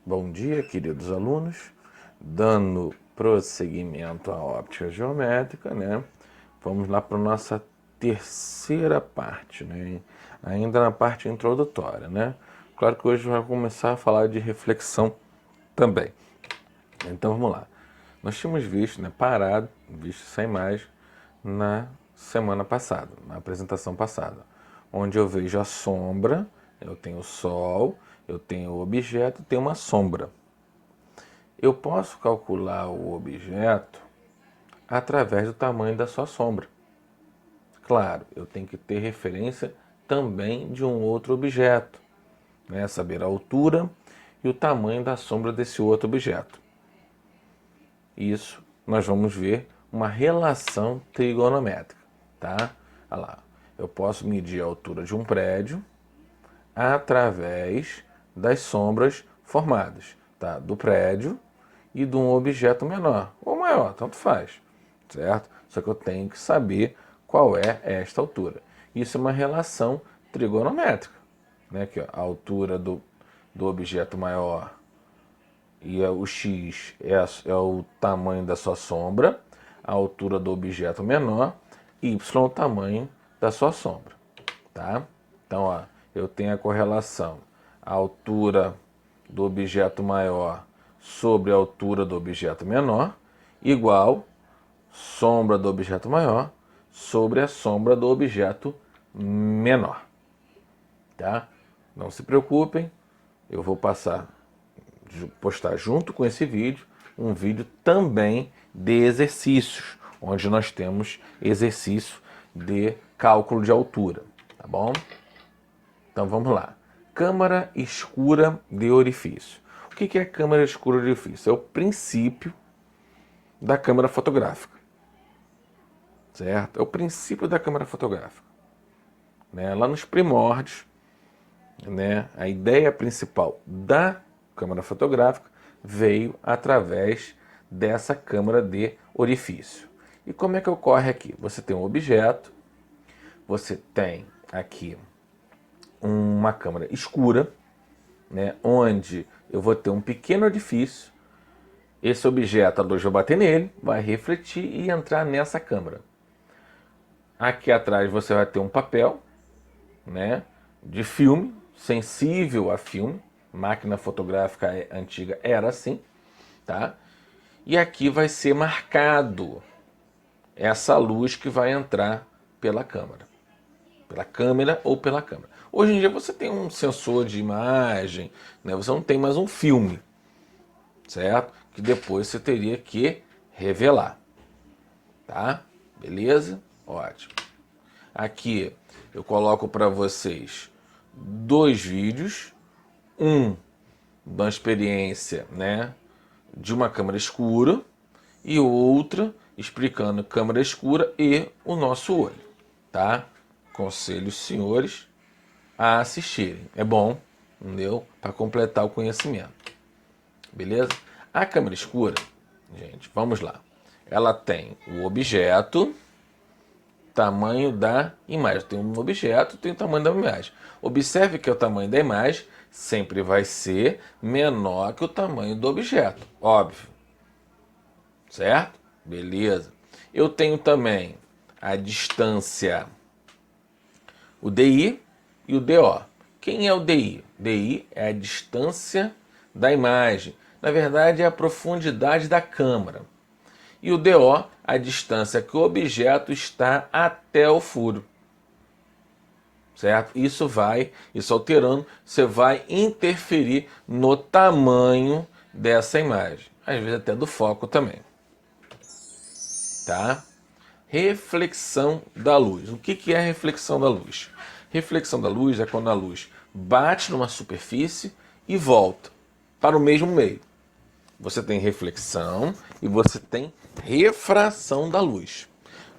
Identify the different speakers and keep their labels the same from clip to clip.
Speaker 1: Bom dia, queridos alunos. Dando prosseguimento à óptica geométrica, né? Vamos lá para a nossa terceira parte, né? Ainda na parte introdutória, né? Claro que hoje vai começar a falar de reflexão também. Então vamos lá. Nós tínhamos visto, né, visto essa imagem na semana passada, na apresentação passada, onde eu vejo a sombra, eu tenho o sol, eu tenho o objeto e tenho uma sombra. Eu posso calcular o objeto através do tamanho da sua sombra. Claro, eu tenho que ter referência também de um outro objeto, né? Saber a altura e o tamanho da sombra desse outro objeto. Isso nós vamos ver uma relação trigonométrica, tá? Olha lá, eu posso medir a altura de um prédio através das sombras formadas, tá? Do prédio e de um objeto menor ou maior, tanto faz, certo? Só que eu tenho que saber qual é esta altura. Isso é uma relação trigonométrica, né? Aqui, ó, a altura do objeto maior e o x é o tamanho da sua sombra, a altura do objeto menor, y é o tamanho da sua sombra, tá? Então, ó, eu tenho a correlação, a altura do objeto maior sobre a altura do objeto menor, igual sombra do objeto maior sobre a sombra do objeto menor, tá? Não se preocupem, eu vou postar junto com esse vídeo um vídeo também de exercícios, onde nós temos exercício de cálculo de altura, tá bom? Então vamos lá. Câmara escura de orifício. O que é câmara escura de orifício? É o princípio da câmera fotográfica, certo? É o princípio da câmera fotográfica, né? Lá nos primórdios, né, a ideia principal da câmera fotográfica veio através dessa câmara de orifício. E como é que ocorre aqui? Você tem um objeto, você tem aqui uma câmara escura, né, onde eu vou ter um pequeno orifício. Esse objeto, a luz vai bater nele, vai refletir e entrar nessa câmara. Aqui atrás você vai ter um papel, né, de filme, sensível a filme. Máquina fotográfica antiga era assim, tá? E aqui vai ser marcado essa luz que vai entrar pela câmera ou pela câmera. Hoje em dia você tem um sensor de imagem, né? Você não tem mais um filme, certo? Que depois você teria que revelar, tá? Beleza? Ótimo. Aqui eu coloco para vocês dois vídeos, um da experiência, né, de uma câmera escura e outra explicando câmera escura e o nosso olho, tá? Aconselho os senhores a assistirem. É bom, entendeu? Para completar o conhecimento. Beleza? A câmera escura, gente, vamos lá. Ela tem o objeto, tamanho da imagem. Tem um objeto, tem o tamanho da imagem. Observe que o tamanho da imagem sempre vai ser menor que o tamanho do objeto, óbvio. Certo? Beleza. Eu tenho também a distância, o DI e o DO. Quem é o DI? DI é a distância da imagem. Na verdade, é a profundidade da câmera. E o DO, a distância que o objeto está até o furo. Certo? Isso alterando, você vai interferir no tamanho dessa imagem. Às vezes até do foco também. Tá? Reflexão da luz. O que é a reflexão da luz? Reflexão da luz é quando a luz bate numa superfície e volta para o mesmo meio. Você tem reflexão e você tem refração da luz.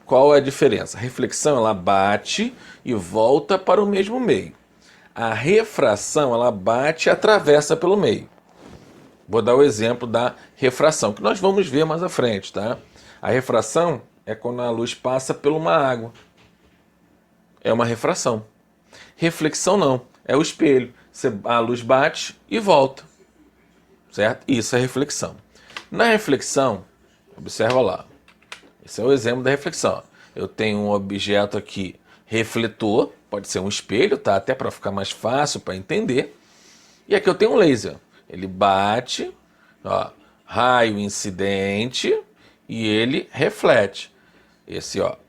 Speaker 1: Qual é a diferença? A reflexão, ela bate e volta para o mesmo meio. A refração, ela bate e atravessa pelo meio. Vou dar o exemplo da refração, que nós vamos ver mais à frente, tá? A refração é quando a luz passa por uma água. É uma refração. Reflexão não, é o espelho. A luz bate e volta. certo? Isso é reflexão. Na reflexão, observa lá, esse é o exemplo da reflexão. Eu tenho um objeto aqui, refletor, pode ser um espelho, tá? Até para ficar mais fácil para entender. E aqui eu tenho um laser. Ele bate, ó, raio incidente e ele reflete.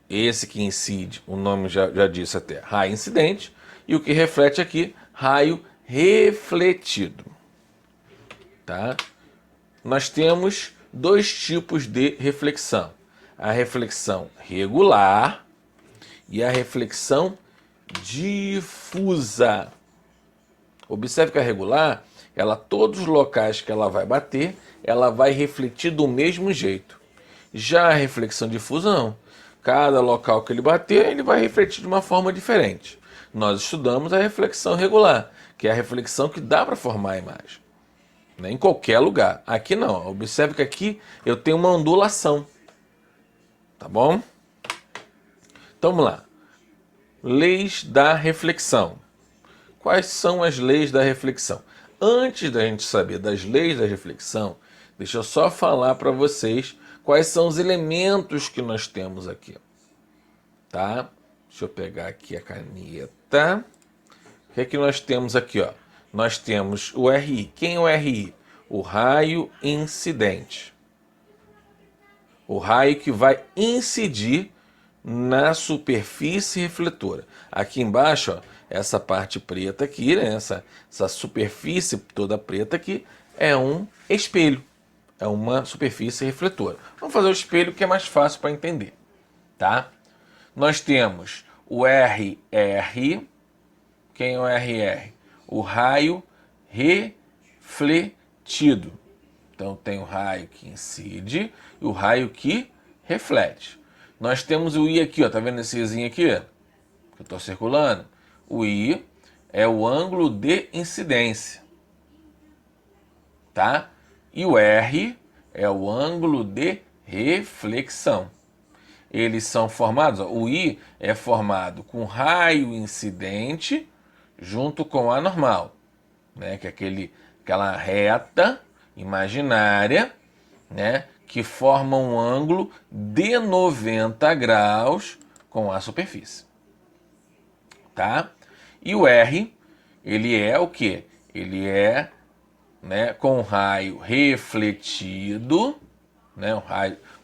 Speaker 1: Esse que incide, o nome já disse até, raio incidente. E o que reflete aqui, raio refletido. Tá? Nós temos dois tipos de reflexão. A reflexão regular e a reflexão difusa. Observe que a regular, todos os locais que ela vai bater, ela vai refletir do mesmo jeito. Já a reflexão difusa não. Cada local que ele bater, ele vai refletir de uma forma diferente. Nós estudamos a reflexão regular, que é a reflexão que dá para formar a imagem. Né? Em qualquer lugar. Aqui não. Observe que aqui eu tenho uma ondulação. Tá bom? Então vamos lá. Leis da reflexão. Quais são as leis da reflexão? Antes da gente saber das leis da reflexão, deixa eu só falar para vocês quais são os elementos que nós temos aqui. Tá? Deixa eu pegar aqui a caneta. O que é que nós temos aqui? Ó? Nós temos o RI. Quem é o RI? O raio incidente. O raio que vai incidir na superfície refletora. Aqui embaixo, ó, essa parte preta aqui, né, essa superfície toda preta aqui, é um espelho. É uma superfície refletora. Vamos fazer o espelho que é mais fácil para entender. Tá? Nós temos o RR. Quem é o RR? O raio refletido. Então tem o raio que incide e o raio que reflete. Nós temos o I aqui, ó, tá vendo esse Izinho aqui? Que eu estou circulando. O I é o ângulo de incidência. Tá? E o R é o ângulo de reflexão. Eles são formados, ó, o I é formado com raio incidente junto com a normal, né? Que é aquela reta imaginária, né? Que forma um ângulo de 90 graus com a superfície. Tá? E o R, ele é o quê? Ele é, né, com raio refletido, né,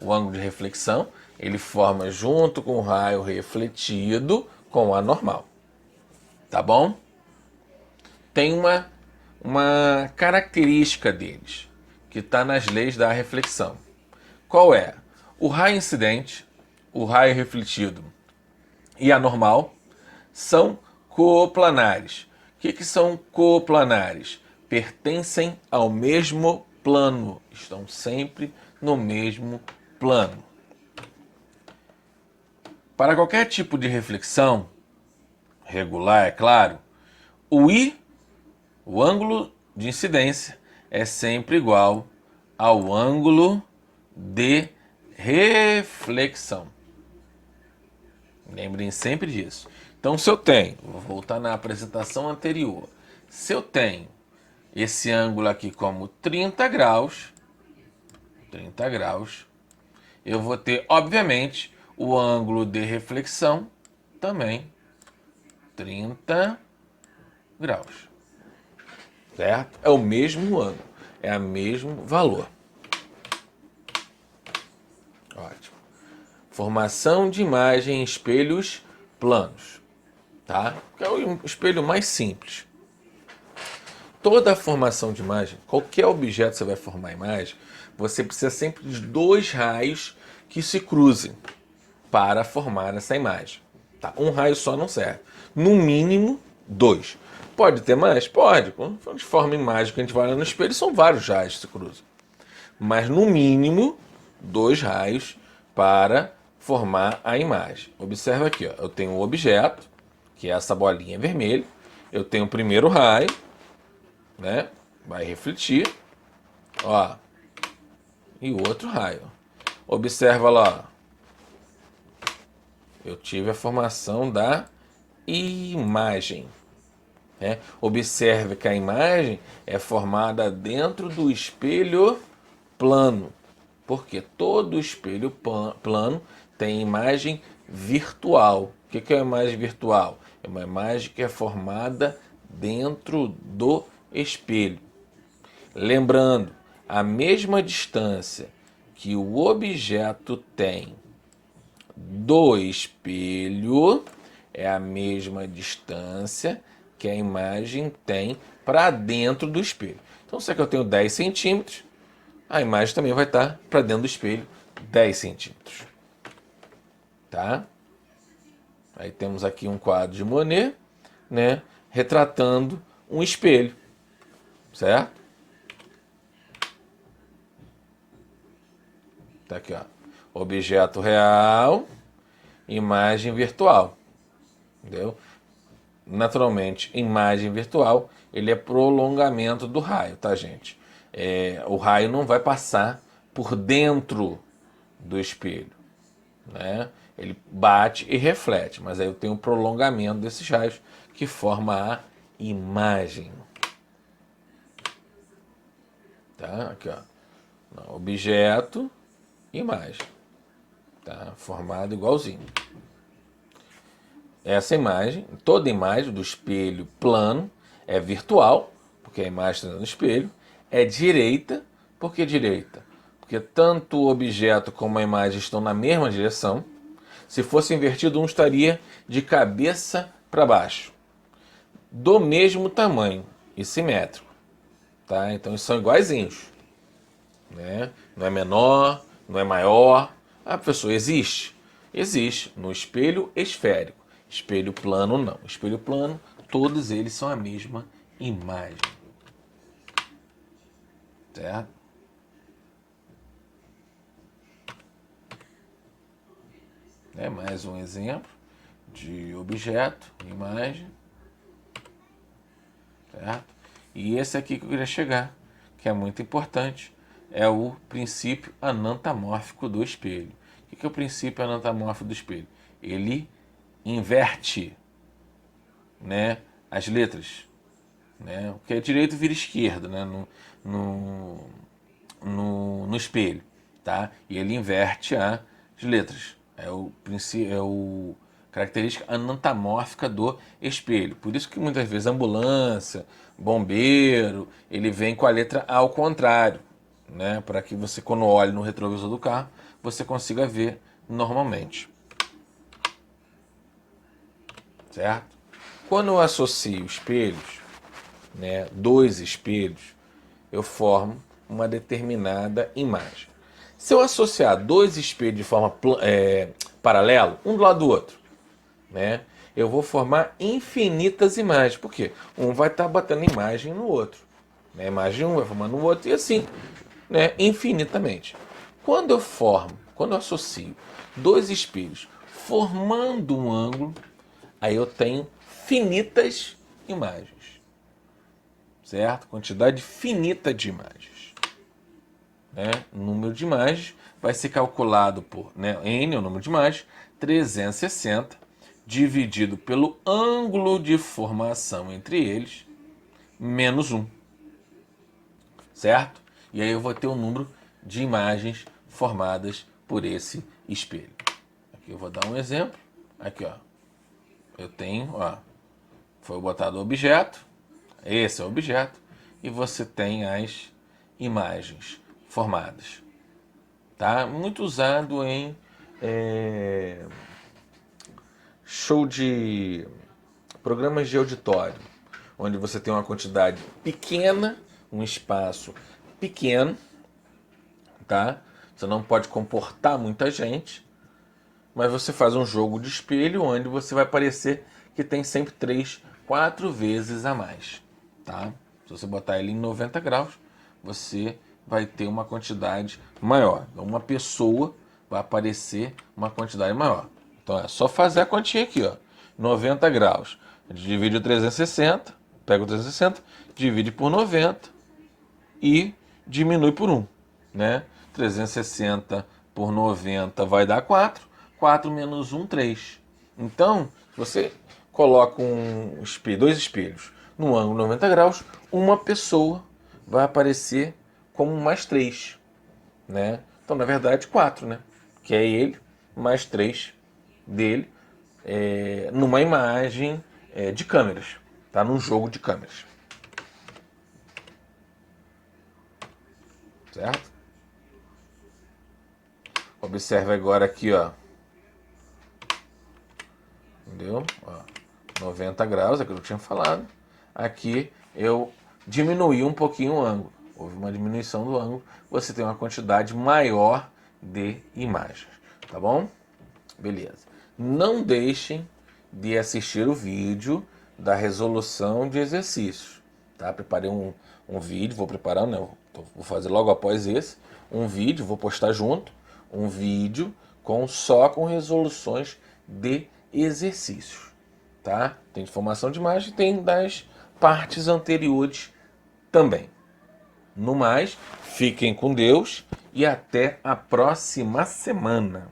Speaker 1: o ângulo de reflexão, ele forma junto com o raio refletido com a normal. Tá bom? Tem uma característica deles, que está nas leis da reflexão. Qual é? O raio incidente, o raio refletido e a normal são coplanares. O que são coplanares? Pertencem ao mesmo plano, estão sempre no mesmo plano. Para qualquer tipo de reflexão, regular, é claro, o I, o ângulo de incidência, é sempre igual ao ângulo de reflexão. Lembrem sempre disso. Então, se eu tenho, vou voltar na apresentação anterior, se eu tenho esse ângulo aqui como 30 graus, eu vou ter, obviamente, o ângulo de reflexão também 30 graus. Certo? É o mesmo ângulo, é o mesmo valor. Ótimo. Formação de imagem em espelhos planos. Tá? Que é o espelho mais simples. Toda a formação de imagem, qualquer objeto que você vai formar a imagem, você precisa sempre de dois raios que se cruzem para formar essa imagem. Tá? Um raio só não serve. No mínimo, dois. Pode ter mais? Pode. Quando a gente forma imagem que a gente vai olhar no espelho, são vários raios que se cruzam. Mas no mínimo, dois raios para formar a imagem. Observa aqui, ó. Eu tenho um objeto, que é essa bolinha vermelha. Eu tenho o primeiro raio, né? Vai refletir, ó, e o outro raio. Observa lá, eu tive a formação da imagem, né? Observe que a imagem é formada dentro do espelho plano, porque todo espelho plano tem imagem virtual. O que é uma imagem virtual? É uma imagem que é formada dentro do espelho. Lembrando, a mesma distância que o objeto tem do espelho é a mesma distância que a imagem tem para dentro do espelho. Então, se é que eu tenho 10 centímetros, a imagem também vai estar para dentro do espelho 10 centímetros. Tá? Aí temos aqui um quadro de Monet, né, retratando um espelho, certo? Tá aqui, ó. Objeto real, imagem virtual. Entendeu? Naturalmente, imagem virtual, ele é prolongamento do raio, tá, gente? O raio não vai passar por dentro do espelho, né? Ele bate e reflete, mas aí eu tenho um prolongamento desses raios que forma a imagem. Tá? Aqui, ó. Objeto, imagem. Tá? Formado igualzinho. Essa imagem, toda imagem do espelho plano é virtual, porque a imagem está no espelho, é direita, por que direita? Porque tanto o objeto como a imagem estão na mesma direção. Se fosse invertido, um estaria de cabeça para baixo, do mesmo tamanho e simétrico. Tá? Então eles são iguaizinhos. Né? Não é menor, não é maior. Ah, professor, existe? Existe no espelho esférico. Espelho plano não. Espelho plano, todos eles são a mesma imagem. Certo? Mais um exemplo de objeto, imagem. Certo? E esse aqui que eu queria chegar, que é muito importante, é o princípio anantamórfico do espelho. O que é o princípio anantamórfico do espelho? Ele inverte, né, as letras. Né? O que é direito vira esquerdo, né, no espelho. Tá? E ele inverte as letras. É o característica anantamórfica do espelho. Por isso que muitas vezes ambulância, bombeiro, ele vem com a letra ao contrário, né? Para que você, quando olhe no retrovisor do carro, você consiga ver normalmente. Certo? Quando eu associo espelhos, né, dois espelhos, eu formo uma determinada imagem. Se eu associar dois espelhos de forma paralela, um do lado do outro, né, eu vou formar infinitas imagens. Por quê? Um vai estar batendo imagem no outro. Né? A imagem um vai formando no outro e assim, né, infinitamente. Quando eu associo dois espelhos formando um ângulo, aí eu tenho finitas imagens. Certo? Quantidade finita de imagens. Né? O número de imagens vai ser calculado por, né, n, é o número de imagens, 360, dividido pelo ângulo de formação entre eles, menos 1. Certo? E aí eu vou ter um número de imagens formadas por esse espelho. Aqui eu vou dar um exemplo. Aqui, ó. Eu tenho, ó, foi botado o objeto, esse é o objeto, e você tem as imagens formadas. Tá? Muito usado em show de programas de auditório, onde você tem uma quantidade pequena, um espaço pequeno, tá? Você não pode comportar muita gente, mas você faz um jogo de espelho onde você vai parecer que tem sempre 3, 4 vezes a mais, tá? Se você botar ele em 90 graus, você vai ter uma quantidade maior. Então, uma pessoa vai aparecer uma quantidade maior. Então, é só fazer a continha aqui, ó. 90 graus. A gente divide o 360, pega o 360, divide por 90 e diminui por 1, né? 360 por 90 vai dar 4. 4 menos 1, 3. Então, se você coloca dois espelhos no ângulo 90 graus, uma pessoa vai aparecer como mais 3, né? Então, na verdade, 4, né? Que é ele mais 3 dele, numa imagem de câmeras, tá? Num jogo de câmeras. Certo? Observe agora aqui, ó. Entendeu? Ó, 90 graus, é aquilo que eu tinha falado. Aqui eu diminuí um pouquinho o ângulo. Houve uma diminuição do ângulo. Você tem uma quantidade maior de imagens. Tá bom? Beleza. Não deixem de assistir o vídeo da resolução de exercícios. Tá? Preparei um vídeo, vou preparar, né? Vou fazer logo após esse. Um vídeo, vou postar junto. Um vídeo só com resoluções de exercícios. Tá? Tem de formação de imagem, tem das partes anteriores também. No mais, fiquem com Deus e até a próxima semana.